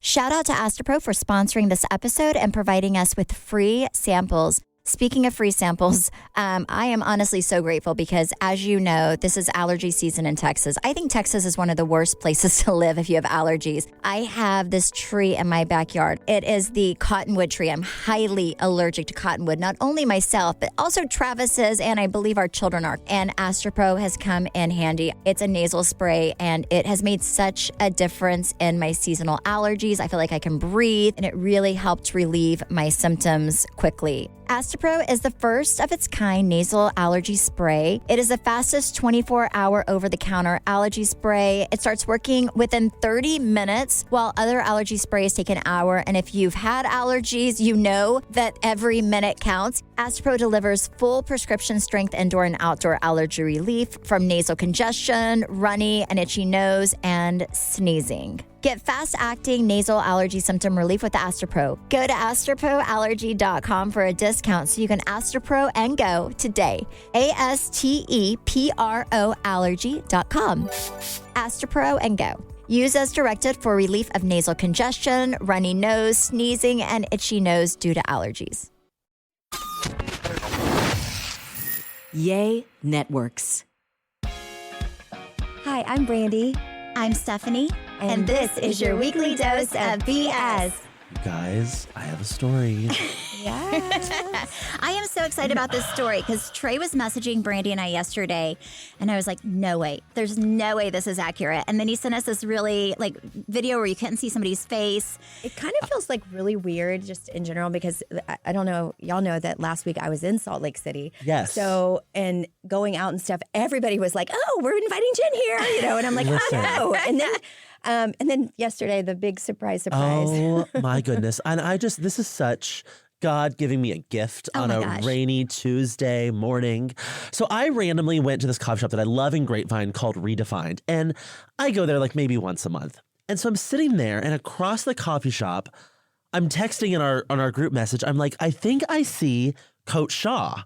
Shout out to Astapro for sponsoring this episode and providing us with free samples. Speaking of free samples, I am honestly so grateful because, as you know, this is allergy season in Texas. I think Texas is one of the worst places to live if you have allergies. I have this tree in my backyard. It is the cottonwood tree. I'm highly allergic to cottonwood, not only myself, but also Travis is, and I believe our children are. And Astapro has come in handy. It's a nasal spray, and it has made such a difference in my seasonal allergies. I feel like I can breathe, and it really helped relieve my symptoms quickly. Astapro is the first of its kind nasal allergy spray. It is the fastest 24-hour over-the-counter allergy spray. It starts working within 30 minutes, while other allergy sprays take an hour. And if you've had allergies, you know that every minute counts. Astapro delivers full prescription strength indoor and outdoor allergy relief from nasal congestion, runny and itchy nose, and sneezing. Get fast-acting nasal allergy symptom relief with Astapro. Go to astaproallergy.com for a discount so you can Astapro and go today. ASTEPRO allergy.com. Astapro and go. Use as directed for relief of nasal congestion, runny nose, sneezing, and itchy nose due to allergies. Yay Networks. Hi, I'm Brandi. I'm Stephanie, and this is your weekly dose of BS. Guys, I have a story. Yes. I am so excited about this story because Trey was messaging Brandi and I yesterday, and I was like, no way. There's no way this is accurate. And then he sent us this really video where you couldn't see somebody's face. It kind of feels like really weird just in general because I don't know, y'all know that last week I was in Salt Lake City. Yes. So, and going out and stuff, everybody was like, oh, we're inviting Jen here, and I'm like, oh no. And then yesterday, the big surprise. Oh my goodness. And this is such God giving me a gift on a rainy Tuesday morning. So I randomly went to this coffee shop that I love in Grapevine called Redefined. And I go there maybe once a month. And so I'm sitting there, and across the coffee shop, I'm texting on our group message. I'm like, I think I see Coach Shah.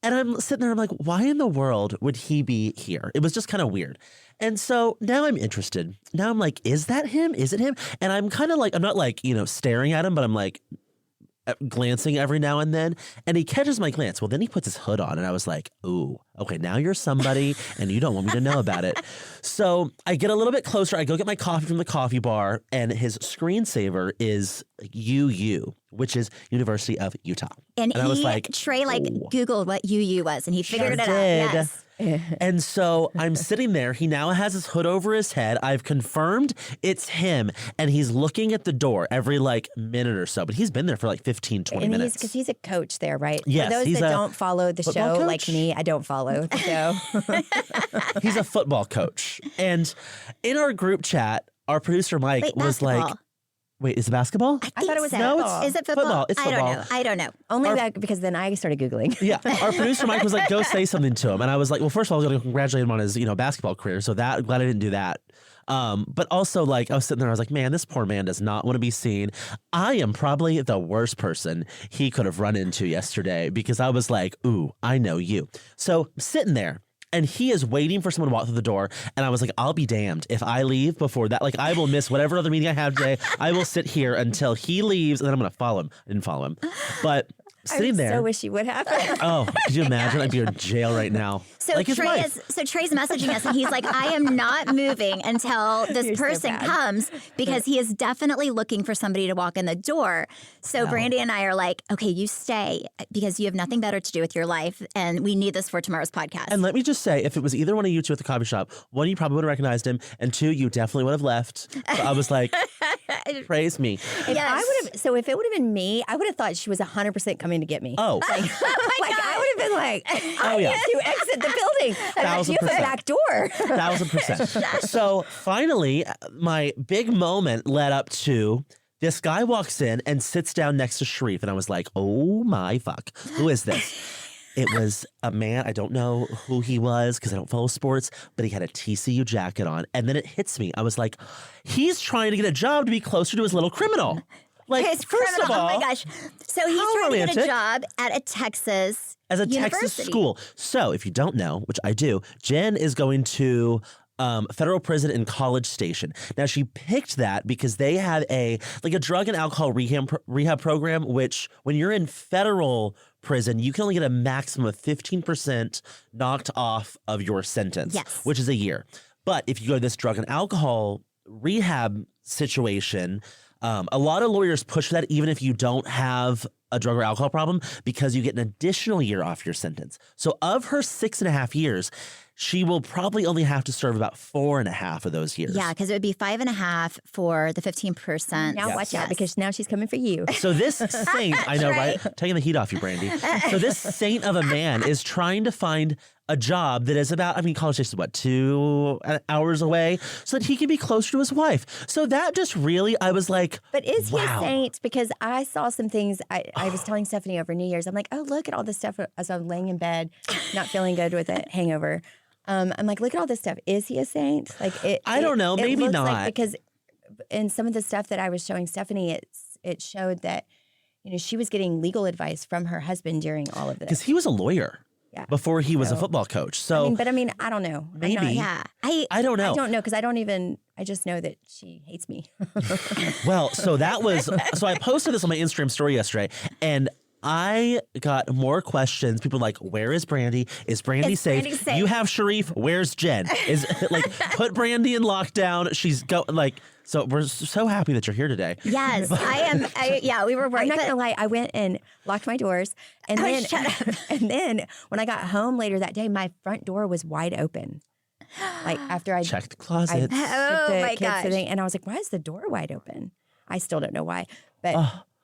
And I'm sitting there, I'm like, why in the world would he be here? It was just kind of weird. And so now I'm interested. Now I'm like, is that him? Is it him? And I'm kind of like, I'm not like, staring at him, but I'm like glancing every now and then. And he catches my glance. Well, then he puts his hood on, and I was like, ooh, okay, now you're somebody and you don't want me to know about it. So I get a little bit closer. I go get my coffee from the coffee bar, and his screensaver is UU, which is University of Utah. And I was like, Trey Googled what UU was, and he figured it out. Yes. And so I'm sitting there. He now has his hood over his head. I've confirmed it's him. And he's looking at the door every minute or so. But he's been there for 15, 20 minutes. Because he's a coach there, right? Yes. For those that don't follow the show, coach? like me, I don't follow the show. He's a football coach. And in our group chat, our producer Mike was like, wait, is it basketball? I thought it was football. Is it football? It's football. I don't know. Only that because then I started Googling. Yeah. Our producer Mike was like, go say something to him. And I was like, well, first of all, I was going to congratulate him on his, basketball career. So glad I didn't do that. But also I was sitting there, I was like, man, this poor man does not want to be seen. I am probably the worst person he could have run into yesterday because I was like, ooh, I know you. So sitting there. And he is waiting for someone to walk through the door. And I was like, I'll be damned if I leave before that. I will miss whatever other meeting I have today. I will sit here until he leaves, and then I'm going to follow him. I didn't follow him. But sitting there. I so wish you would have. Oh, could you imagine? I'd be in jail right now. So Trey's messaging us, and he's like, I am not moving until this person comes because he is definitely looking for somebody to walk in the door. So Brandi and I are like, okay, you stay because you have nothing better to do with your life, and we need this for tomorrow's podcast. And let me just say, if it was either one of you two at the coffee shop, one, you probably would have recognized him, and two, you definitely would have left. So I was like, praise me. If it would have been me, I would have thought she was 100% coming to get me. Oh. I would have been like, I need to exit the building. 1,000%. You have a back door. 1,000%. So finally, my big moment led up to this guy walks in and sits down next to Sharif. And I was like, oh my fuck, who is this? It was a man. I don't know who he was because I don't follow sports, but he had a TCU jacket on. And then it hits me. I was like, he's trying to get a job to be closer to his little criminal. First of all, oh my gosh. So he's trying to get a job at a Texas Texas school. So if you don't know, which I do, Jen is going to federal prison in College Station. Now, she picked that because they have a drug and alcohol rehab program, which when you're in federal prison, you can only get a maximum of 15% knocked off of your sentence, which is a year. But if you go to this drug and alcohol rehab situation, a lot of lawyers push for that even if you don't have a drug or alcohol problem, because you get an additional year off your sentence. So of her 6.5 years, she will probably only have to serve about 4.5 of those years. Yeah, because it would be 5.5 for the 15%. Now watch out, because now she's coming for you. So this saint, I know, right? Taking the heat off you, Brandi. So this saint of a man is trying to find a job that is about, College Station is what, 2 hours away, so that he can be closer to his wife. So that just really, I was like, but is he wow. a saint? Because I saw some things, I was telling Stephanie over New Year's, I'm like, oh, look at all this stuff as I'm laying in bed, not feeling good with a hangover. I'm like, look at all this stuff. Is he a saint? I don't know. Maybe not. Like, because in some of the stuff that I was showing Stephanie, it showed that, she was getting legal advice from her husband during all of this. Because he was a lawyer. Yeah. Before he was a football coach. So I don't know. Maybe. I don't know. I don't know, because I just know that she hates me. Well, so I posted this on my Instagram story yesterday, and I got more questions. People were like, where is Brandi? Is Brandi safe? You have Sharif. Where's Jen? Put Brandi in lockdown. She's so we're so happy that you're here today. Yes, I am. We were worried. I'm not gonna lie. I went and locked my doors, and then when I got home later that day, my front door was wide open. After I checked the closet, my gosh! And I was like, why is the door wide open? I still don't know why, but.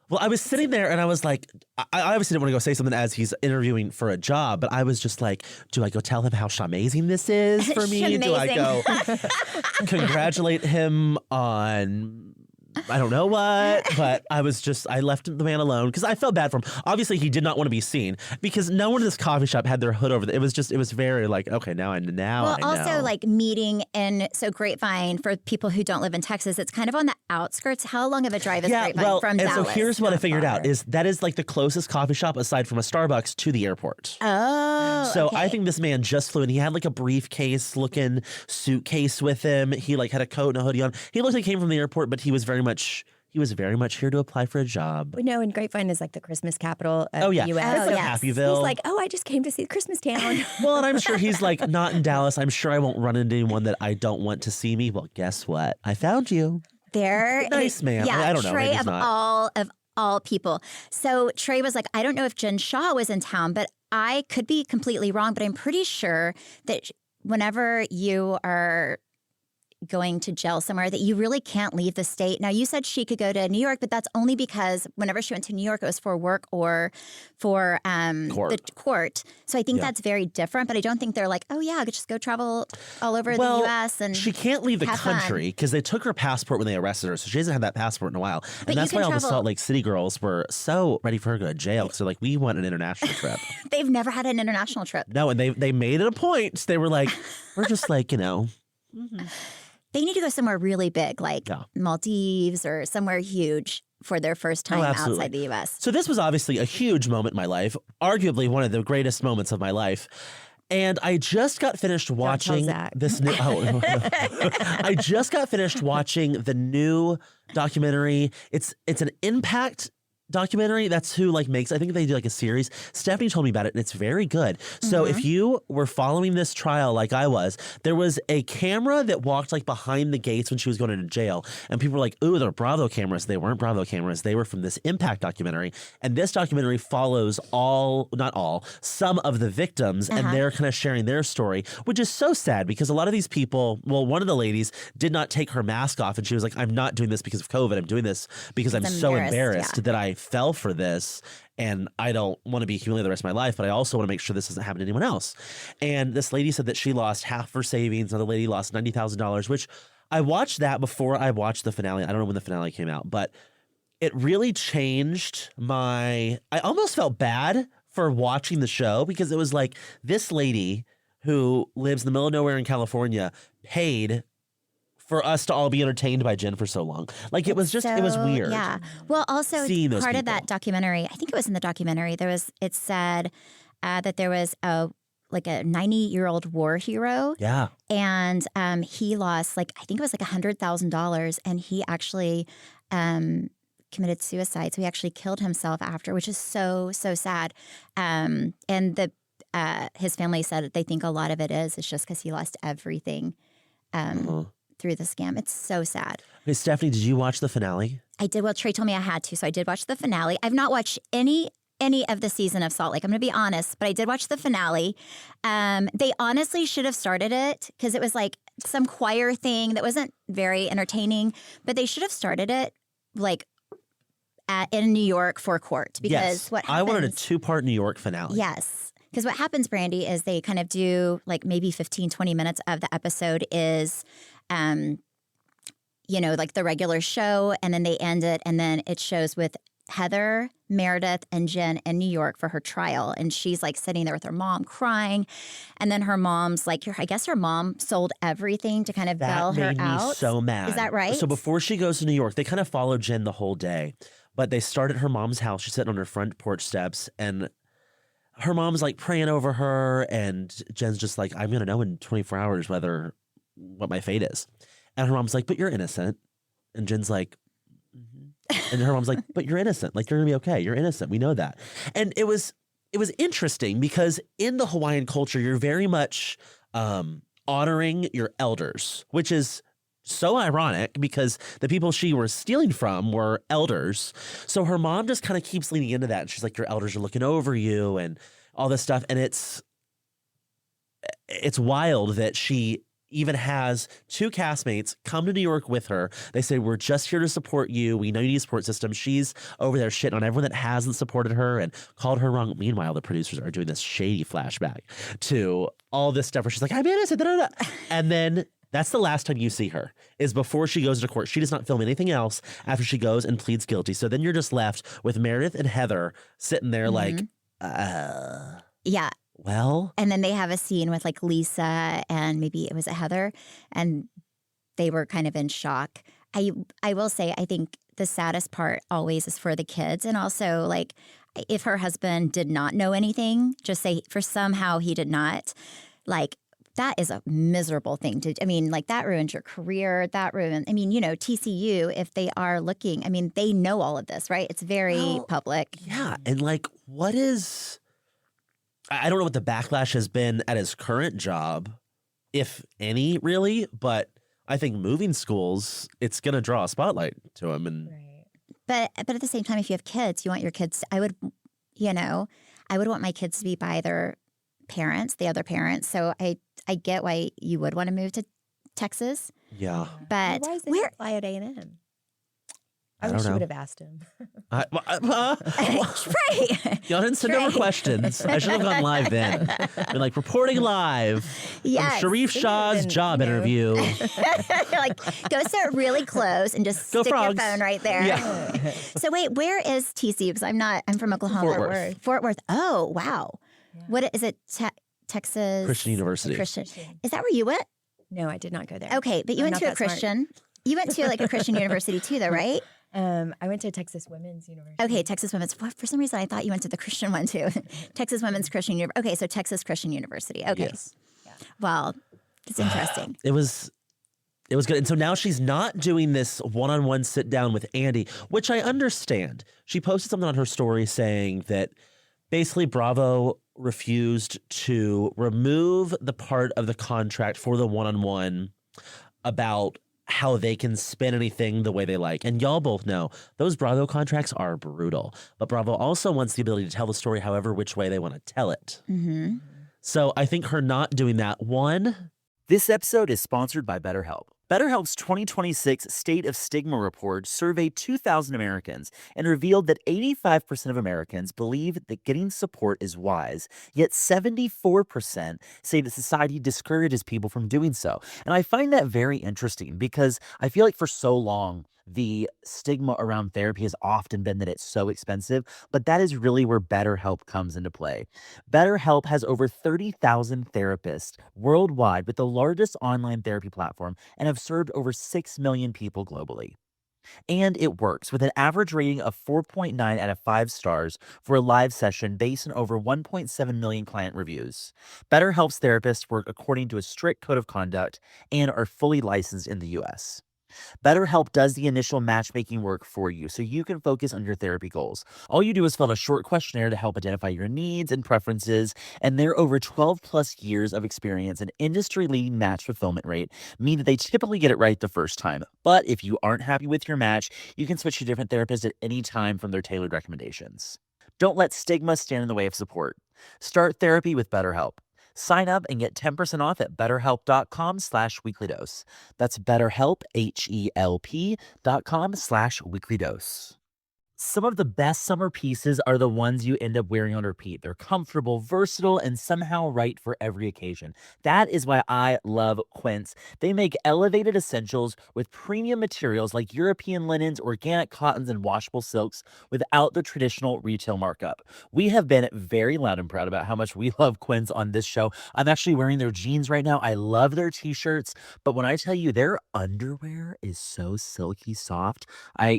Well, I was sitting there and I was like, I obviously didn't want to go say something as he's interviewing for a job, but I was just like, do I go tell him how amazing this is for me? Do I go congratulate him on I don't know what, but I left the man alone because I felt bad for him. Obviously, he did not want to be seen because no one in this coffee shop had their hood over. It was very okay, now I know. Well, also meeting in Grapevine, for people who don't live in Texas, it's kind of on the outskirts. How long of a drive is Grapevine from Dallas? So here's what I figured out is the closest coffee shop aside from a Starbucks to the airport. Oh, so okay. I think this man just flew in. He had a briefcase looking suitcase with him. He had a coat and a hoodie on. He looked like he came from the airport, but he was very much here to apply for a job. We know, and Grapevine is the Christmas capital of the U.S. It's Happyville. He's I just came to see Christmas Town. Well, and I'm sure he's not in Dallas. I'm sure I won't run into anyone that I don't want to see me. Well, guess what? I found you. Nice man. Yeah, I don't know. Trey of all people. So Trey was like, I don't know if Jen Shah was in town, but I could be completely wrong, but I'm pretty sure that whenever you are going to jail somewhere, that you really can't leave the state. Now, you said she could go to New York, but that's only because whenever she went to New York, it was for work or for the court. So I think that's very different, but I don't think they're I could just go travel all over the U.S. and she can't leave the country because they took her passport when they arrested her, so she hasn't had that passport in a while. And that's why all the Salt Lake City girls were so ready for her to go to jail, because they're like, we want an international trip. They've never had an international trip. No, and they made it a point. They were like, we're just Mm-hmm. They need to go somewhere really big, Maldives or somewhere huge for their first time outside the U.S. So this was obviously a huge moment in my life, arguably one of the greatest moments of my life. And I just got finished watching this new. I just got finished watching the new documentary. It's an Impact documentary. That's who makes, I think they do a series. Stephanie told me about it, and it's very good. So if you were following this trial like I was, there was a camera that walked behind the gates when she was going into jail, and people were like, ooh, they're Bravo cameras. They weren't Bravo cameras. They were from this Impact documentary. And this documentary follows some of the victims, and they're kind of sharing their story, which is so sad because a lot of these people, one of the ladies did not take her mask off, and she was like, I'm not doing this because of COVID. I'm doing this because I'm so embarrassed that I fell for this, and I don't want to be humiliated the rest of my life, but I also want to make sure this doesn't happen to anyone else. And this lady said that she lost half her savings. Another lady lost $90,000, which I watched that before I watched the finale. I don't know when the finale came out, but it really changed I almost felt bad for watching the show, because it was this lady who lives in the middle of nowhere in California paid for us to all be entertained by Jen for so long. It was weird. Yeah. Well, also part of that documentary, I think it was in the documentary, it said that there was a like a 90-year-old war hero. Yeah. And he lost I think it was like $100,000, and he actually committed suicide. So he actually killed himself after, which is so, so sad. And his family said that they think a lot of it's just because he lost everything through the scam. It's so sad. Hey, Stephanie, did you watch the finale? I did. Well, Trey told me I had to, so I did watch the finale. I've not watched any of the season of Salt Lake. I'm going to be honest, but I did watch the finale. They honestly should have started it because it was like some choir thing that wasn't very entertaining, but they should have started it like in New York for court. Because yes. what happens, I wanted a 2-part New York finale. Yes. Because what happens, Brandi, is they kind of do like maybe 15, 20 minutes of the episode is, like the regular show, and then they end it, and then it shows with Heather, Meredith, and Jen in New York for her trial. And she's like sitting there with her mom crying. And then her mom's like, I guess her mom sold everything to kind of bail her out. That made me so mad. Is that right? So before she goes to New York, they kind of follow Jen the whole day. But they start at her mom's house. She's sitting on her front porch steps, and her mom's like praying over her. And Jen's just like, I'm going to know in 24 hours what my fate is. And her mom's like, but you're innocent. And Jen's like, and her mom's like, but you're innocent. Like, you're going to be okay. You're innocent. We know that. And it was interesting because in the Hawaiian culture, you're very much honoring your elders, which is so ironic because the people she was stealing from were elders. So her mom just kind of keeps leaning into that. And she's like, your elders are looking over you and all this stuff. And it's wild that she even has 2 castmates come to New York with her. They say, we're just here to support you. We know you need a support system. She's over there shitting on everyone that hasn't supported her and called her wrong. Meanwhile, the producers are doing this shady flashback to all this stuff where she's like, I'm innocent. Da, da, da. And then that's the last time you see her, is before she goes to court. She does not film anything else after she goes and pleads guilty. So then you're just left with Meredith and Heather sitting there like, yeah. Well, and then they have a scene with like Lisa and maybe it was a Heather, and they were kind of in shock. I will say, I think the saddest part always is for the kids. And also, like, if her husband did not know anything, just say for somehow he did not, like, that is a miserable thing to, I mean, like, that ruins your career. That ruins, I mean, TCU, if they are looking, I mean, they know all of this, right? It's very public. Yeah. And like, I don't know what the backlash has been at his current job, if any, really, but I think moving schools, it's going to draw a spotlight to him. And But at the same time, if you have kids, you want your kids, I would want my kids to be by their parents, the other parents. So I get why you would want to move to Texas. Yeah. But why is he fly at A&M? I wish you would have asked him. Trey. Y'all didn't send over questions. I should have gone live then. Been like, reporting live from Sharif Shah's job interview. Like, go sit really close and just go stick frogs. your phone right there. Yeah. So wait, where is TC? Because I'm from Oklahoma. Fort Worth. Oh, wow. Yeah. What is it? Texas Christian University. Christian. Is that where you went? No, I did not go there. Okay, but you went to a Christian. Smart. You went to like a Christian university too, though, right? I went to Texas Women's University. Okay, Texas Women's. For some reason, I thought you went to the Christian one too. Texas Women's Christian University. Okay, so Texas Christian University. Okay. Yes. Yeah. Well, it's interesting. It was good. And so now she's not doing this one-on-one sit down with Andy, which I understand. She posted something on her story saying that basically Bravo refused to remove the part of the contract for the one-on-one about how they can spin anything the way they like. And y'all both know those Bravo contracts are brutal. But Bravo also wants the ability to tell the story however which way they want to tell it. Mm-hmm. So I think her not doing that, This episode is sponsored by BetterHelp. BetterHelp's 2026 State of Stigma report surveyed 2,000 Americans and revealed that 85% of Americans believe that getting support is wise, yet 74% say that society discourages people from doing so. And I find that very interesting because I feel like for so long, the stigma around therapy has often been that it's so expensive, but that is really where BetterHelp comes into play. BetterHelp has over 30,000 therapists worldwide with the largest online therapy platform and have served over 6 million people globally. And it works with an average rating of 4.9 out of 5 stars for a live session based on over 1.7 million client reviews. BetterHelp's therapists work according to a strict code of conduct and are fully licensed in the US. BetterHelp does the initial matchmaking work for you so you can focus on your therapy goals. All you do is fill out a short questionnaire to help identify your needs and preferences, and their over 12 plus years of experience and industry-leading match fulfillment rate mean that they typically get it right the first time. But if you aren't happy with your match, you can switch to different therapists at any time from their tailored recommendations. Don't let stigma stand in the way of support. Start therapy with BetterHelp. Sign up and get 10% off at betterhelp.com/weeklydose. That's BetterHelp, HELP.com/weeklydose. Some of the best summer pieces are the ones you end up wearing on repeat. They're comfortable, versatile, and somehow right for every occasion. That is why I love Quince. They make elevated essentials with premium materials like European linens, organic cottons, and washable silks without the traditional retail markup. We have been very loud and proud about how much we love Quince on this show. I'm actually wearing their jeans right now. I love their t-shirts, but when I tell you their underwear is so silky soft,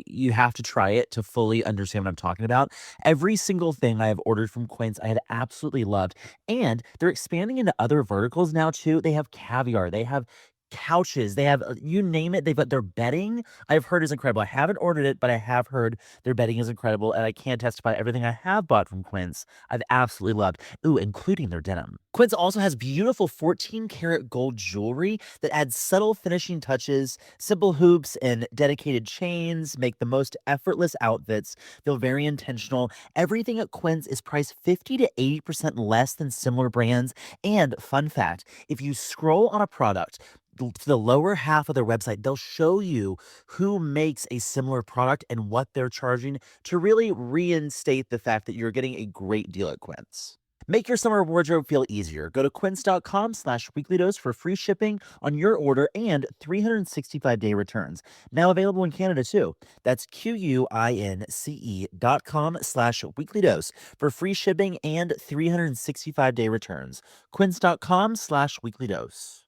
you have to try it to fully understand what I'm talking about. Every single thing I have ordered from Quince, I had absolutely loved. And they're expanding into other verticals now too. They have caviar, they have couches, they have you name it. They've got their bedding. I've heard is incredible. I haven't ordered it, but I have heard their bedding is incredible, and I can testify everything I have bought from Quince I've absolutely loved. Ooh, including their denim. Quince also has beautiful 14-karat gold jewelry that adds subtle finishing touches. Simple hoops and dedicated chains make the most effortless outfits feel very intentional. Everything at Quince is priced 50 to 80% less than similar brands. And fun fact, if you scroll on a product to the lower half of their website, they'll show you who makes a similar product and what they're charging to really reinstate the fact that you're getting a great deal at Quince. Make your summer wardrobe feel easier. Go to quince.com/weeklydose for free shipping on your order and 365-day returns. Now available in Canada too. That's QUINCE.com/weeklydose for free shipping and 365-day returns. Quince.com/weeklydose.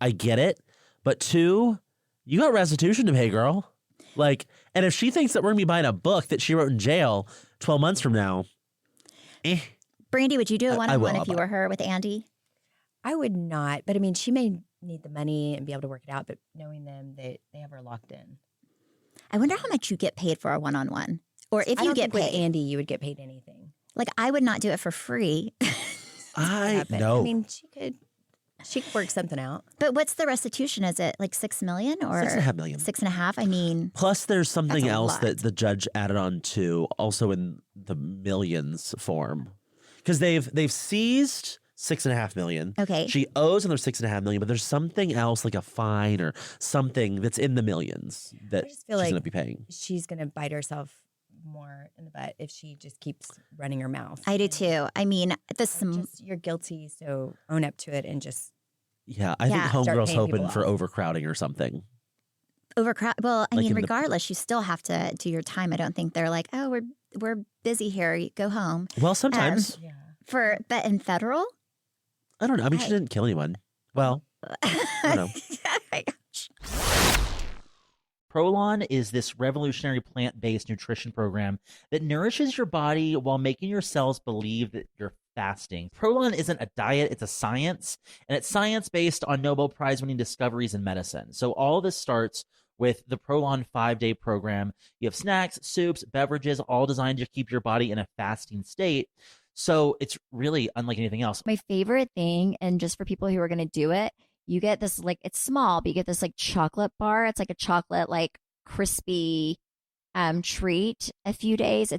I get it, but two, you got restitution to pay, girl. Like, and if she thinks that we're gonna be buying a book that she wrote in jail 12 months from now, Brandi, would you do a one-on-one if you but- were her with Andy? I would not, but I mean, she may need the money and be able to work it out, but knowing them, they have her locked in. I wonder how much you get paid for a one-on-one, or if I you don't get think paid. with Andy, you would get paid anything. Like, I would not do it for free. I But, know. I mean, she could work something out. But what's the restitution? Is it like 6 million or 6.5 million. 6.5? I mean, Plus, there's something That's a else lot. that the judge added on to, also in the millions form, because they've seized 6.5 million. okay. She owes another 6.5 million, but there's something else like a fine or something that's in the millions that I she's just feel like gonna be paying. she's going to bite herself more in the butt if she just keeps running her mouth. I do too. I mean, You're guilty, so own up to it and just Yeah, I Yeah. think Start Homegirl's paying hoping people for off. overcrowding or something. overcrowd. Well, I Like mean, in the- regardless, you still have to do your time. I don't think they're like, oh, we're busy here. You go home. Well, sometimes. yeah. But in federal, I don't know. I mean, she I- didn't kill anyone. Well, don't know. Prolon is this revolutionary plant-based nutrition program that nourishes your body while making your cells believe that you're fasting. Prolon isn't a diet, it's a science, and it's science based on Nobel Prize-winning discoveries in medicine. So all of this starts with the Prolon 5-day program. You have snacks, soups, beverages, all designed to keep your body in a fasting state. So it's really unlike anything else. My favorite thing, and just for people who are going to do it, you get this, like, it's small, but you get this like chocolate bar. It's like a chocolate, like, crispy treat a few days.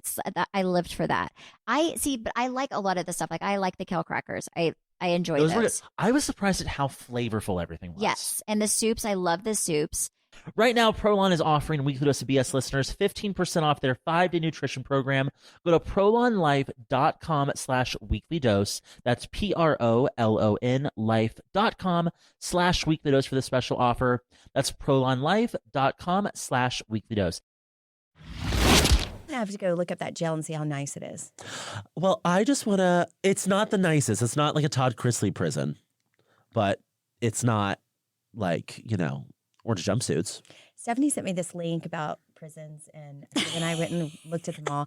I lived for that. But I like a lot of the stuff. Like, I like the kale crackers. I enjoy Those were those. good. I was surprised at how flavorful everything was. Yes. And the soups, I love the soups. Right now, Prolon is offering Weekly Dose of BS listeners 15% off their 5-day nutrition program. Go to prolonlife.com/weeklydose. That's PROLON life.com/weeklydose for the special offer. That's prolonlife.com/weeklydose. I have to go look up that gel and see how nice it is. Well, I just want to, it's not the nicest. It's not like a Todd Chrisley prison, but it's not like, orange jumpsuits. Stephanie sent me this link about prisons, and then I went and looked at them all.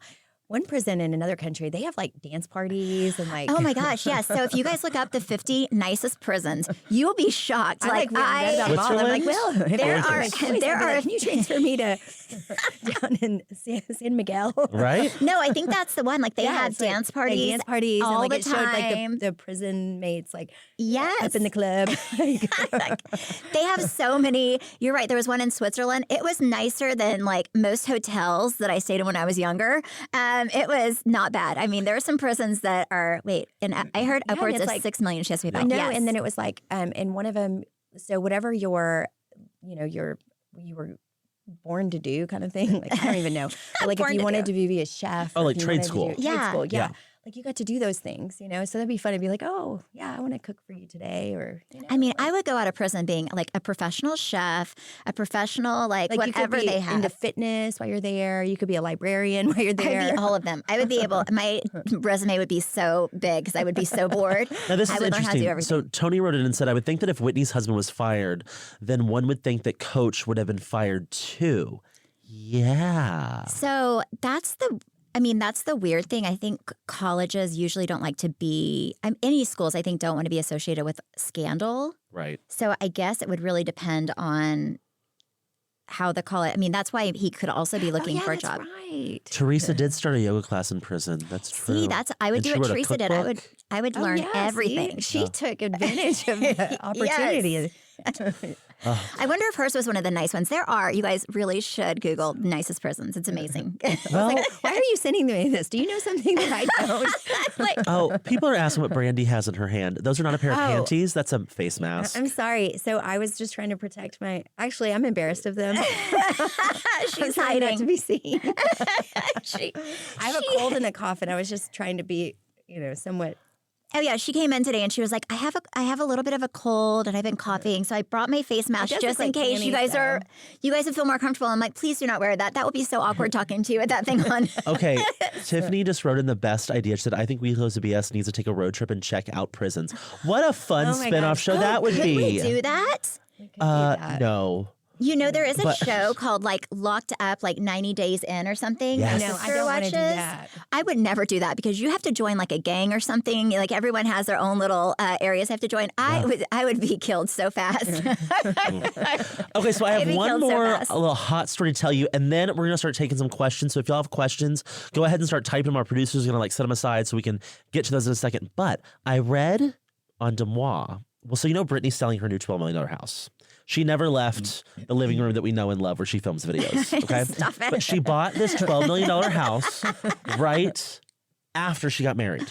One prison in another country, they have like dance parties and like. Oh my gosh, yes. So if you guys look up the 50 nicest prisons, you'll be shocked. I read about them all. I'm like, well, there are. Can you transfer me to down in San Miguel? Right? No, I think that's the one. Like they have dance parties. Dance parties all and like the it showed time. like the prison mates like Yes. up in the club. They have so many. You're right. There was one in Switzerland. It was nicer than like most hotels that I stayed in when I was younger. It was not bad. I mean, there are some prisons that are, and I heard upwards of like, 6 million she has to be back. No, yes. And then it was like, in one of them, so whatever you were born to do kind of thing. Like, I don't even know. But like if you wanted to be a chef. Oh, like trade school. Trade school, yeah. Like you got to do those things, So that'd be fun to be like, oh, yeah, I want to cook for you today. Or, I mean, I would go out of prison being like a professional chef, a professional, like whatever you could be they have. into fitness while you're there. You could be a librarian while you're there. I'd be all of them. I would be able, my resume would be so big because I would be so bored. Now, this is interesting. So Tony wrote it and said, I would think that if Whitney's husband was fired, then one would think that Coach would have been fired too. Yeah. So that's the weird thing. I think colleges usually don't like to be, any schools I think don't want to be associated with scandal. Right. So I guess it would really depend on how the college, that's why he could also be looking for a job. Right. Teresa did start a yoga class in prison. That's true. See, I would do what Teresa did. I would learn everything. She took advantage of the opportunity. I wonder if hers was one of the nice ones. There are. You guys really should Google nicest prisons. It's amazing. Well, why are you sending me this? Do you know something that I don't? People are asking what Brandi has in her hand. Those are not a pair of panties. That's a face mask. I'm sorry. So I was just trying to protect my. Actually, I'm embarrassed of them. She's hiding not to be seen. I have a cold and a cough, and I was just trying to be, somewhat. Oh yeah, she came in today and she was like, I have a little bit of a cold and I've been coughing, so I brought my face mask just in case you guys would feel more comfortable. I'm like, please do not wear that. That would be so awkward talking to you with that thing on. Okay, Tiffany just wrote in the best idea. She said, I think We Close to BS needs to take a road trip and check out prisons. What a fun spinoff show that would be. Could we do that? No. There is a show called like Locked Up, like 90 Days In or something. Yes. No, I don't want to do that. I would never do that because you have to join like a gang or something. Like everyone has their own little areas I have to join. I would be killed so fast. Okay, so I have one more a little hot story to tell you, and then we're going to start taking some questions. So if y'all have questions, go ahead and start typing them. Our producer's going to like set them aside so we can get to those in a second. But I read on Demois, Brittany's selling her new $12 million house. She never left the living room that we know and love where she films videos, okay? Stop it. But she bought this $12 million house right after she got married.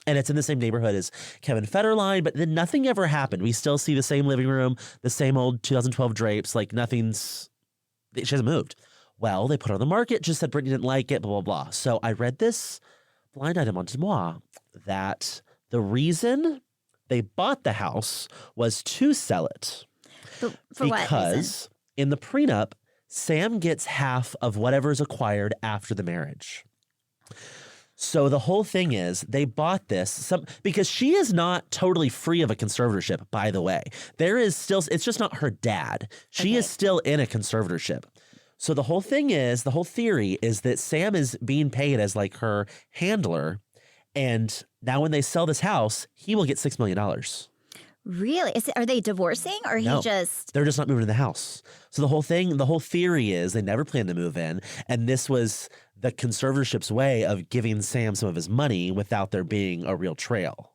And it's in the same neighborhood as Kevin Federline, but then nothing ever happened. We still see the same living room, the same old 2012 drapes, like she hasn't moved. Well, they put it on the market, just said Brittany didn't like it, blah, blah, blah. So I read this blind item on Demois that the reason they bought the house was to sell it. For what reason? Because in the prenup, Sam gets half of whatever's acquired after the marriage. So the whole thing is they bought this because she is not totally free of a conservatorship, by the way. There is still, it's just not her dad. She is still in a conservatorship. So the whole theory is that Sam is being paid as like her handler. And now when they sell this house, he will get $6 million. Really? Are they divorcing or No, they're just not moving in the house. So the whole theory is they never planned to move in. And this was the conservatorship's way of giving Sam some of his money without there being a real trail.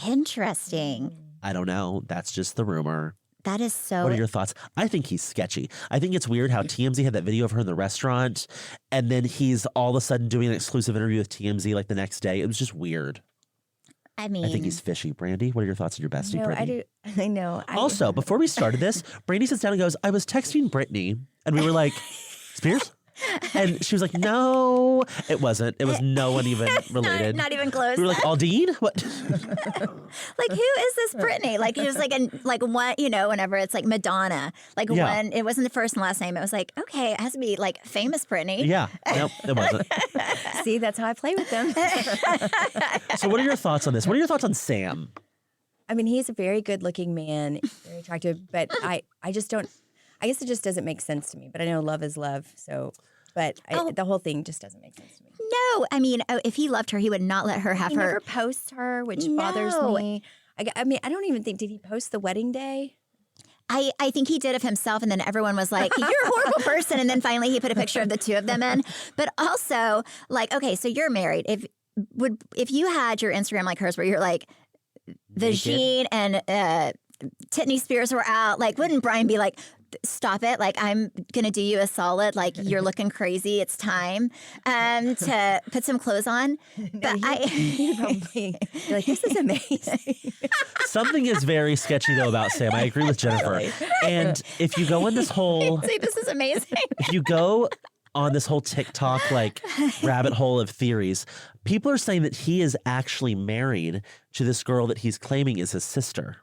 Interesting. I don't know. That's just the rumor. That is so. What are your thoughts? I think he's sketchy. I think it's weird how TMZ had that video of her in the restaurant and then he's all of a sudden doing an exclusive interview with TMZ like the next day. It was just weird. I mean, I think he's fishy. Brandi, what are your thoughts on your bestie, Brittany? I know. Also, before we started this, Brandi sits down and goes, I was texting Brittany, and we were like, Spears? And she was like, no, it wasn't. It was no one even related. Not even close. We were like, Aldine? What? Like, who is this Brittany? Like, it was like one, whenever it's like Madonna. Like one, it wasn't the first and last name. It was like, okay, it has to be like famous Brittany. Yeah. Nope, it wasn't. See, that's how I play with them. So what are your thoughts on this? What are your thoughts on Sam? I mean, he's a very good looking man, very attractive, but I just don't. I guess it just doesn't make sense to me. But I know love is love. So, the whole thing just doesn't make sense to me. No, I mean, if he loved her, he would not let her have He her. never posts her, which bothers me. I mean, I don't even think, did he post the wedding day? I think he did of himself, and then everyone was like, "You're a horrible person." And then finally, he put a picture of the two of them in. But also, like, okay, so you're married. If you had your Instagram like hers, where you're like, Vagine and Titney Spears were out, like, wouldn't Brian be like, "Stop it! Like, I'm gonna do you a solid. Like, you're looking crazy. It's time to put some clothes on." But He'd probably be like, "This is amazing." Something is very sketchy though about Sam. I agree with Jennifer. And if you go in this whole, say this is amazing. if you go on this whole TikTok like rabbit hole of theories, people are saying that he is actually married to this girl that he's claiming is his sister.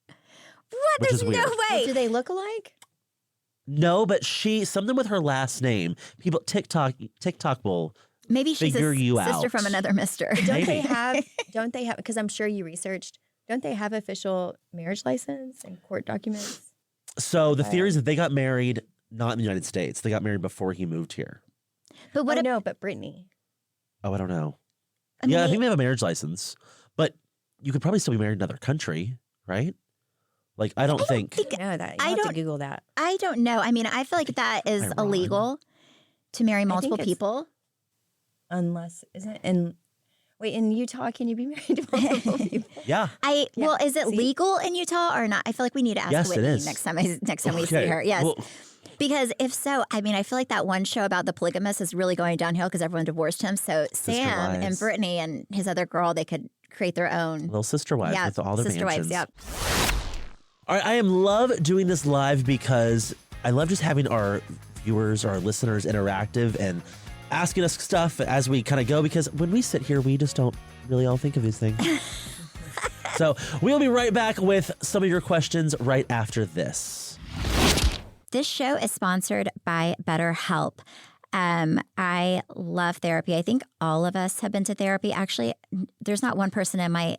What? Which There's is no weird. way. Do they look alike? No, but something with her last name. People TikTok will Maybe she's figure a you sister out. from another mister. Don't they Maybe. have, because I'm sure you researched, don't they have official marriage license and court documents? So the theory is that they got married not in the United States. They got married before he moved here. But what? No, but Brittany. Oh, I don't know. I mean, I think they have a marriage license, but you could probably still be married in another country, right? Like, I don't think. No, that you have to Google that. I don't know. I mean, I feel like that is Iran. illegal to marry multiple it's- people. Unless, isn't it? In Utah, can you be married to multiple people? Yeah. Well, is it See? legal in Utah or not? I feel like we need to ask Yes, it Whitney is. next time we see Okay. her. Yes. Well, Because if so, I mean, I feel like that one show about the polygamous is really going downhill because everyone divorced him. So Sam and Wives. Brittany and his other girl, they could create their own. little sister wives with all the sister wives. mansions. Yep. All right, I love doing this live because I love just having our viewers, our listeners interactive and asking us stuff as we kind of go, because when we sit here, we just don't really all think of these things. So we'll be right back with some of your questions right after this. This show is sponsored by BetterHelp. I love therapy. I think all of us have been to therapy. Actually, there's not one person in my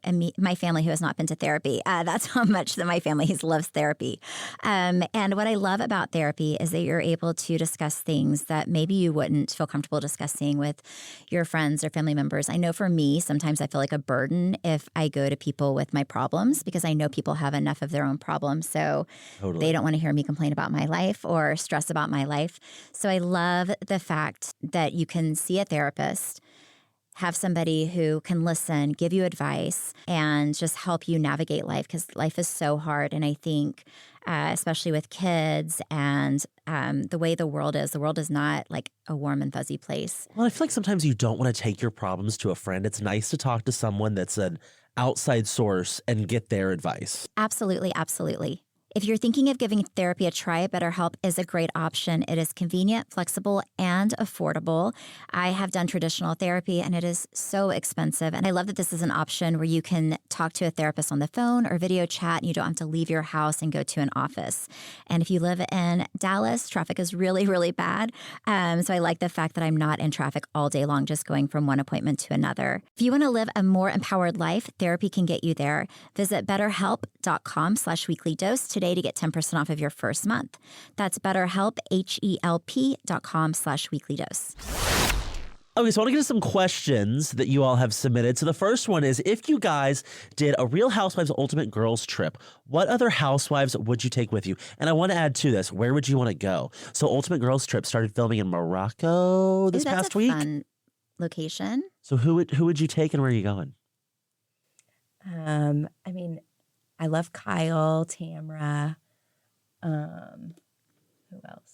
family who has not been to therapy. That's how much that my family loves therapy. And what I love about therapy is that you're able to discuss things that maybe you wouldn't feel comfortable discussing with your friends or family members. I know for me, sometimes I feel like a burden if I go to people with my problems because I know people have enough of their own problems. So Totally. they don't want to hear me complain about my life or stress about my life. So I love the fact that you can see a therapist, have somebody who can listen, give you advice, and just help you navigate life, because life is so hard. And I think, especially with kids and the way the world is not like a warm and fuzzy place. Well, I feel like sometimes you don't want to take your problems to a friend. It's nice to talk to someone that's an outside source and get their advice. Absolutely, absolutely. If you're thinking of giving therapy a try, BetterHelp is a great option. It is convenient, flexible, and affordable. I have done traditional therapy, and it is so expensive. And I love that this is an option where you can talk to a therapist on the phone or video chat, and you don't have to leave your house and go to an office. And if you live in Dallas, traffic is really, really bad. So I like the fact that I'm not in traffic all day long, just going from one appointment to another. If you want to live a more empowered life, therapy can get you there. Visit BetterHelp.com/weeklydose today to get 10% off of your first month. That's BetterHelp, HELP.com/weeklydose. Okay, so I want to get to some questions that you all have submitted. So the first one is, if you guys did a Real Housewives Ultimate Girls trip, what other housewives would you take with you? And I want to add to this, where would you want to go? So Ultimate Girls trip started filming in Morocco this past week. That's a fun location. So who would you take and where are you going? I mean, I love Kyle, Tamra. Who else?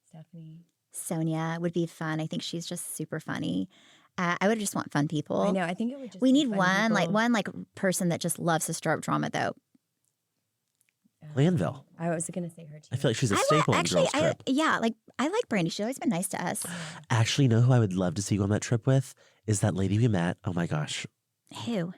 Stephanie. Sonia would be fun. I think she's just super funny. I would just want fun people. I know. I think it would just. We be need fun one people. person that just loves to stir up drama, though. Landville. I was going to say her too. I feel like she's a staple in girls trip. I like Brandi. She's always been nice to us. Actually, you know who I would love to see you on that trip with? Is that lady we met. Oh my gosh. Who?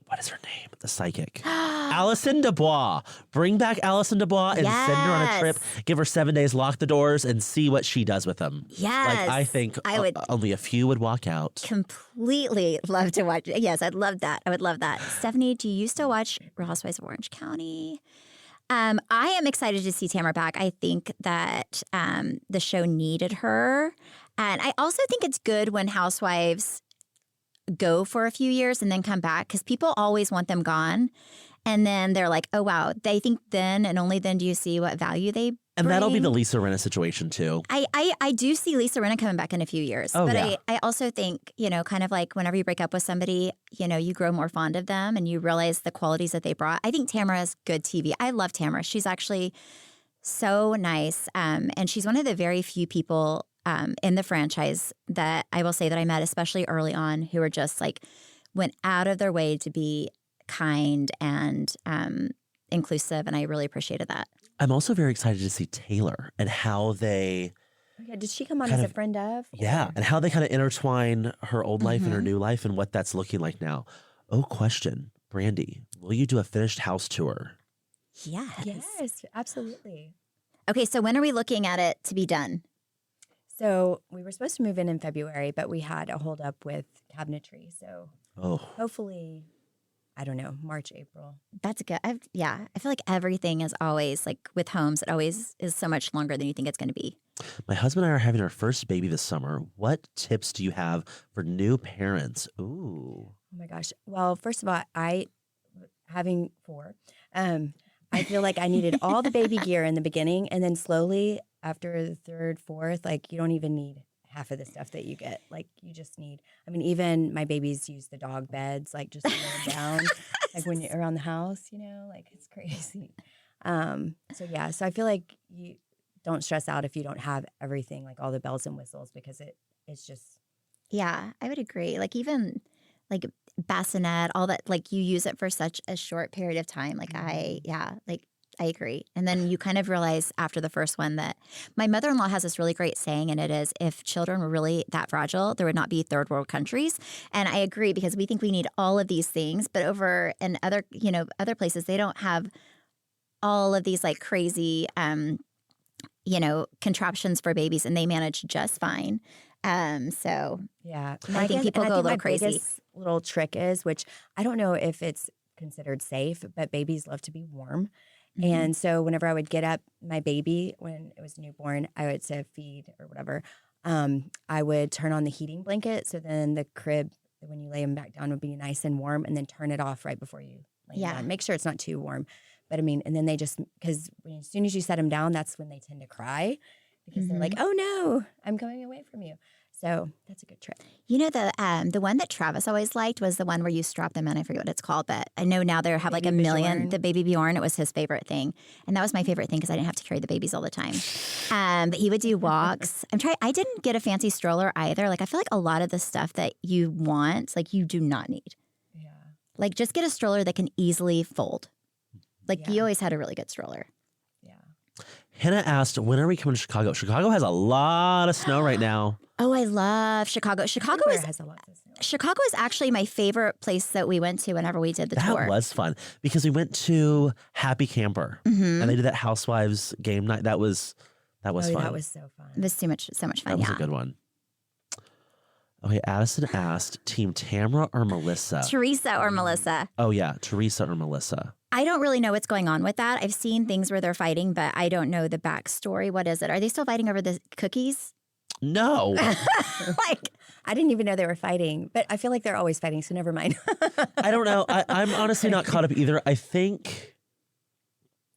What is her name? The psychic. Allison Dubois. Bring back Allison Dubois and send her on a trip. Give her 7 days, lock the doors, and see what she does with them. Yes. Like, I think I would only a few would walk out. completely love to watch. Yes, I'd love that. I would love that. Stephanie, do you still watch Real Housewives of Orange County? I am excited to see Tamara back. I think that the show needed her. And I also think it's good when housewives go for a few years and then come back because people always want them gone. And then they're like, oh, wow. They think then and only then do you see what value they And bring. that'll be the Lisa Rinna situation too. I do see Lisa Rinna coming back in a few years. Oh, but yeah. I also think, kind of like whenever you break up with somebody, you grow more fond of them and you realize the qualities that they brought. I think Tamara is good TV. I love Tamara. She's actually so nice. And she's one of the very few people in the franchise that I will say that I met, especially early on, who were just like went out of their way to be kind and inclusive. And I really appreciated that. I'm also very excited to see Taylor and how they Yeah, did she come on as a friend of? Yeah, and how they kind of intertwine her old life and her new life and what that's looking like now. Oh, question. Brandi, will you do a finished house tour? Yes, absolutely. Okay, so when are we looking at it to be done? So we were supposed to move in February, but we had a hold up with cabinetry. So hopefully, I don't know, March, April. That's good. I feel like everything is always like with homes. It always is so much longer than you think it's going to be. My husband and I are having our first baby this summer. What tips do you have for new parents? Ooh. Oh my gosh. Well, first of all, having 4, I feel like I needed all the baby gear in the beginning, and then slowly after the 3rd, 4th, like you don't even need half of the stuff that you get. Like you just need, even my babies use the dog beds, like just laying down, like when you're around the house, like it's crazy. So I feel like you don't stress out if you don't have everything, like all the bells and whistles, because it's just. Yeah, I would agree. Like even like bassinet, all that, like you use it for such a short period of time. Like I agree. And then you kind of realize after the first one that my mother-in-law has this really great saying, and it is, if children were really that fragile, there would not be third world countries. And I agree because we think we need all of these things, but over in other places, they don't have all of these like crazy, contraptions for babies, and they manage just fine. So yeah, I think people go a little crazy. Biggest little trick is, which I don't know if it's considered safe, but babies love to be warm. Mm-hmm. And so whenever I would get up my baby when it was newborn, I would say feed or whatever. I would turn on the heating blanket. So then the crib, when you lay them back down, would be nice and warm, and then turn it off right before you lay them down. Make sure it's not too warm. But and then they just, because as soon as you set them down, that's when they tend to cry because they're like, oh no, I'm going away from you. So that's a good trick. The one that Travis always liked was the one where you strap them in. I forget what it's called, but I know now they have like a million. Bjorn. The baby Bjorn, it was his favorite thing. And that was my favorite thing because I didn't have to carry the babies all the time. But he would do walks. I didn't get a fancy stroller either. Like I feel like a lot of the stuff that you want, like you do not need. Yeah. Like just get a stroller that can easily fold. Like you always had a really good stroller. Hannah asked, when are we coming to Chicago? Chicago has a lot of snow right now. Oh, I love Chicago. Chicago has a lot of snow. Chicago is actually my favorite place that we went to whenever we did the tour. That was fun because we went to Happy Camper and they did that Housewives game night. That was fun. That was so fun. It was so much fun. That was a good one. Okay, Addison asked, Team Tamara or Melissa? Teresa or Melissa? Oh yeah, Teresa or Melissa. I don't really know what's going on with that. I've seen things where they're fighting, but I don't know the backstory. What is it? Are they still fighting over the cookies? No. I didn't even know they were fighting, but I feel like they're always fighting, so never mind. I don't know. I'm honestly not caught up either. I think,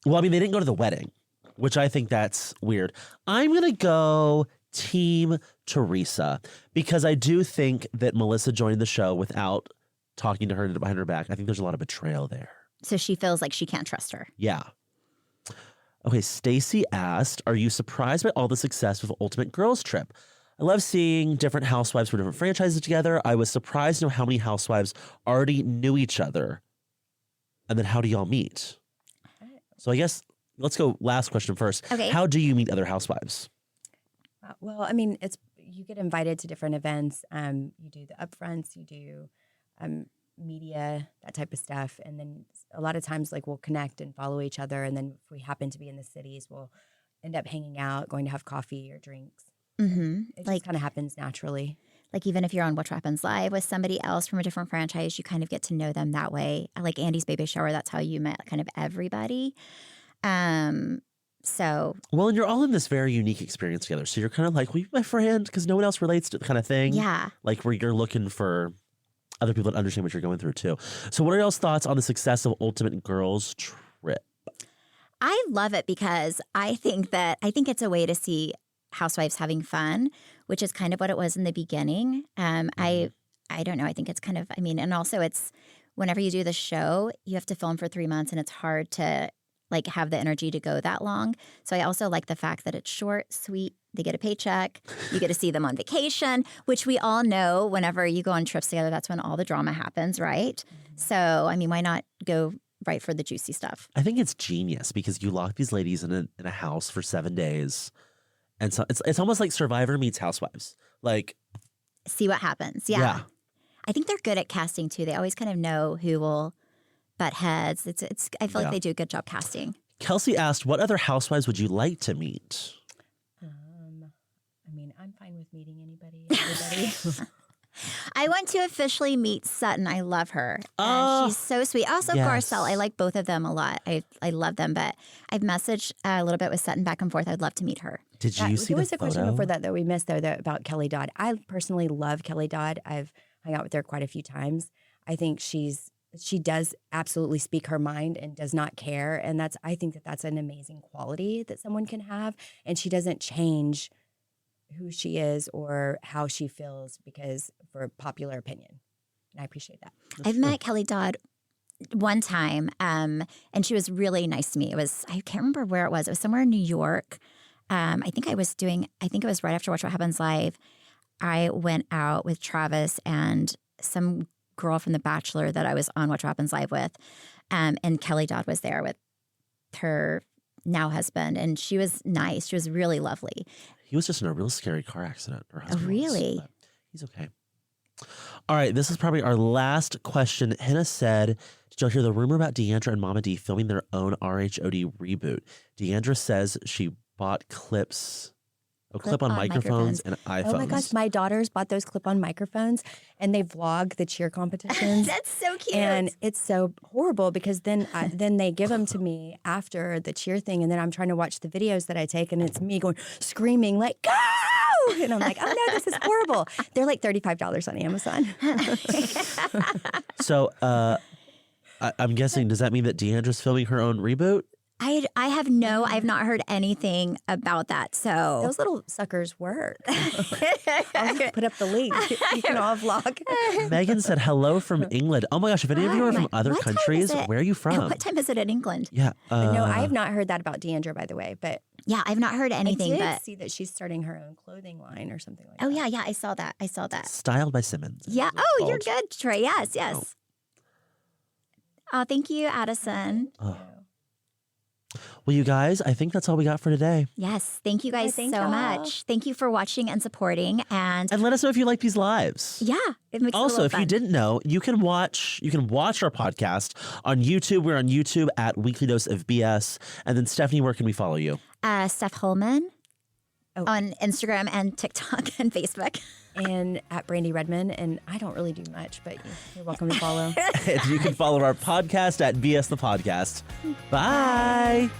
they didn't go to the wedding, which I think that's weird. I'm going to go Team Teresa because I do think that Melissa joined the show without talking to her behind her back. I think there's a lot of betrayal there. So she feels like she can't trust her. Yeah. Okay, Stacy asked, are you surprised by all the success with Ultimate Girls Trip? I love seeing different housewives from different franchises together. I was surprised to know how many housewives already knew each other. And then how do y'all meet? So I guess let's go last question first. Okay. How do you meet other housewives? Well, it's you get invited to different events. You do the upfronts, you do media, that type of stuff. And then a lot of times we'll connect and follow each other. And then if we happen to be in the cities, we'll end up hanging out, going to have coffee or drinks. Mm-hmm. It just kind of happens naturally. Like even if you're on What Happens Live with somebody else from a different franchise, you kind of get to know them that way. Like Andy's baby shower, that's how you met kind of everybody. So well, and you're all in this very unique experience together. So you're kind of like, will you be my friend? Because no one else relates to the kind of thing. yeah. Like where you're looking for other people that understand what you're going through too. So what are y'all's thoughts on the success of Ultimate Girls Trip? I love it because I think it's a way to see housewives having fun, which is kind of what it was in the beginning. I don't know. I think it's kind of, and also it's whenever you do the show, you have to film for 3 months and it's hard to like have the energy to go that long. So I also like the fact that it's short, sweet. They get a paycheck. You get to see them on vacation, which we all know whenever you go on trips together, that's when all the drama happens, right? So, why not go right for the juicy stuff? I think it's genius because you lock these ladies in a house for 7 days. And so it's almost like Survivor meets Housewives. Like, see what happens. Yeah. I think they're good at casting too. They always kind of know who will butt heads. I feel like they do a good job casting. Kelsey asked, what other housewives would you like to meet? I'm fine with meeting everybody. I want to officially meet Sutton. I love her. She's so sweet. Also, Garcelle. I like both of them a lot. I love them, but I've messaged a little bit with Sutton back and forth. I'd love to meet her. Did you see there was the a question photo? before that we missed, though, about Kelly Dodd. I personally love Kelly Dodd. I've hung out with her quite a few times. I think she does absolutely speak her mind and does not care. And I think that's an amazing quality that someone can have. And she doesn't change who she is or how she feels for popular opinion. And I appreciate that. I've met Kelly Dodd one time, and she was really nice to me. I can't remember where it was. It was somewhere in New York. I think it was right after Watch What Happens Live. I went out with Travis and some girl from The Bachelor that I was on Watch What Happens Live with. And Kelly Dodd was there with her now husband. And she was nice. She was really lovely. He was just in a real scary car accident. Her husband really? Was, he's okay. All right, this is probably our last question. Hannah said, did y'all hear the rumor about Deandra and Mama D filming their own RHOD reboot? Deandra says she bought clip-on microphones and iPhones. Oh my gosh, my daughters bought those clip-on microphones and they vlog the cheer competitions. That's so cute. And it's so horrible because then they give them to me after the cheer thing, and then I'm trying to watch the videos that I take, and it's me going screaming like, go! And I'm like, oh no, this is horrible. They're like $35 on Amazon. So I'm guessing, does that mean that Deandra's filming her own reboot? I have not heard anything about that. So those little suckers work. I'll just put up the link. You can all vlog. Megan said hello from England. Oh my gosh, if any of you are from other countries, where are you from? What time is it in England? Yeah. No, I have not heard that about Deandra, by the way. But yeah, I've not heard anything. I did but see that she's starting her own clothing line or something like that. Oh yeah, I saw that. Styled by Simmons. Yeah. Oh, you're good, Trey. Yes. Oh, thank you, Addison. Well, you guys, I think that's all we got for today. Yes. Thank you guys so much. Thank you for watching and supporting. And let us know if you like these lives. Yeah. It makes also, it if fun. you didn't know, you can watch our podcast on YouTube. We're on YouTube at Weekly Dose of BS. And then Stephanie, where can we follow you? Steph Holman on Instagram and TikTok and Facebook. And at Brandi Redmond. And I don't really do much, but you're welcome to follow. And you can follow our podcast at BS the Podcast. Bye.